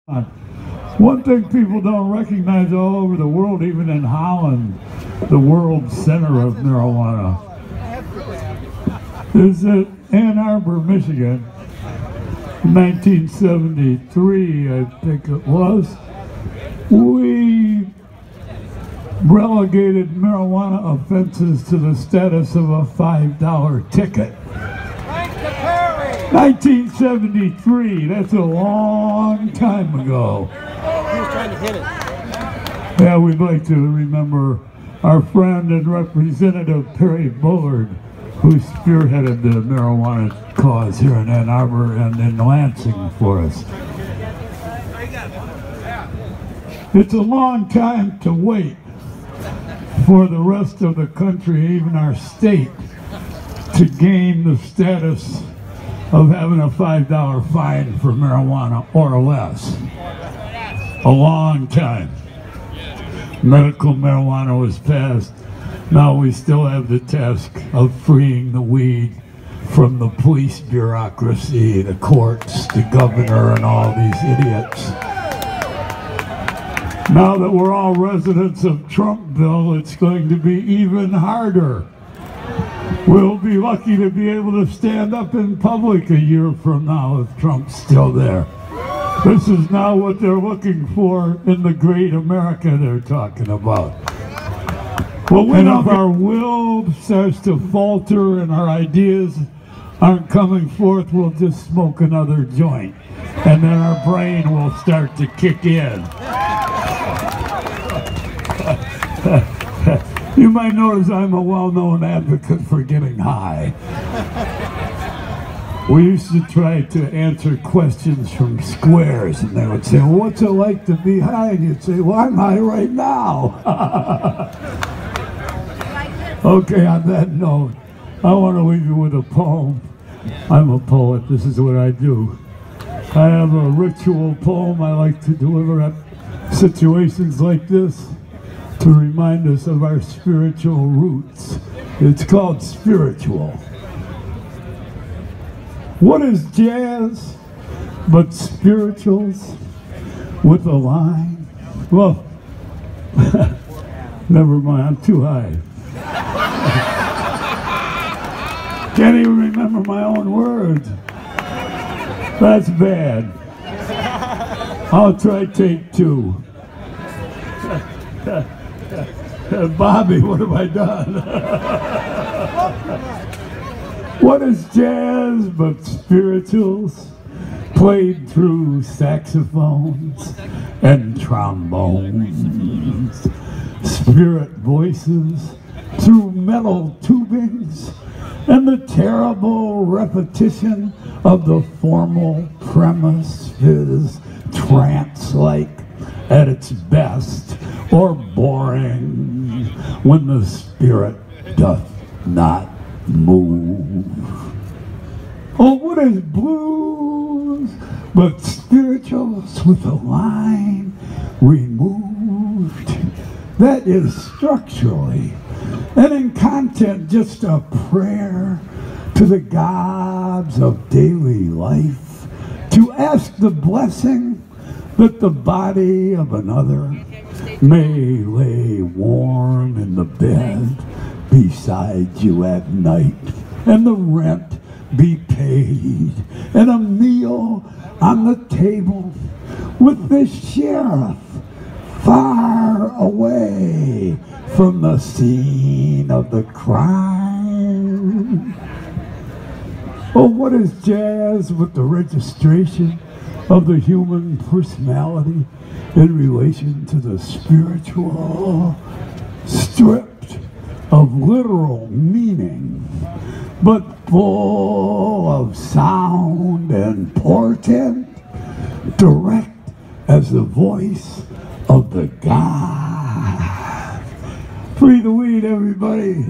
One thing people don't recognize all over the world, even in Holland, the world center of marijuana, is at Ann Arbor, Michigan, 1973, I think it was. We relegated marijuana offenses to the status of a $5 ticket. 1973, that's a long time ago. He was trying to hit it. Yeah, we'd like to remember our friend and Representative Perry Bullard, who spearheaded the marijuana cause here in Ann Arbor and in Lansing for us. It's a long time to wait for the rest of the country, even our state, to gain the status of having a $5 fine for marijuana or less. A long time. Medical marijuana was passed. Now we still have the task of freeing the weed from the police bureaucracy, the courts, the governor, and all these idiots. Now that we're all residents of Trumpville, it's going to be even harder. We'll be lucky to be able to stand up in public a year from now if Trump's still there. This is now what they're looking for in the great America they're talking about. Well, and if our will starts to falter and our ideas aren't coming forth, we'll just smoke another joint. And then our brain will start to kick in. You might notice I'm a well-known advocate for getting high. We used to try to answer questions from squares, and they would say, well, what's it like to be high? And you'd say, well, I'm high right now. Okay, on that note, I want to leave you with a poem. I'm a poet. This is what I do. I have a ritual poem I like to deliver at situations like this, to remind us of our spiritual roots. It's called Spiritual. What is jazz but spirituals with a line? Well, never mind, I'm too high. Can't even remember my own words. That's bad. I'll try take two. Bobby, what have I done? What is jazz but spirituals played through saxophones and trombones? Spirit voices through metal tubings and the terrible repetition of the formal premise is trance-like at its best, or boring when the spirit doth not move. Oh, what is blues but spirituals with a line removed? That is structurally and in content just a prayer to the gods of daily life to ask the blessing that the body of another may lay warm in the bed beside you at night, and the rent be paid, and a meal on the table with the sheriff far away from the scene of the crime. Oh, what is jazz with the registration of the human personality in relation to the spiritual, stripped of literal meaning, but full of sound and portent, direct as the voice of the God. Free the weed, everybody.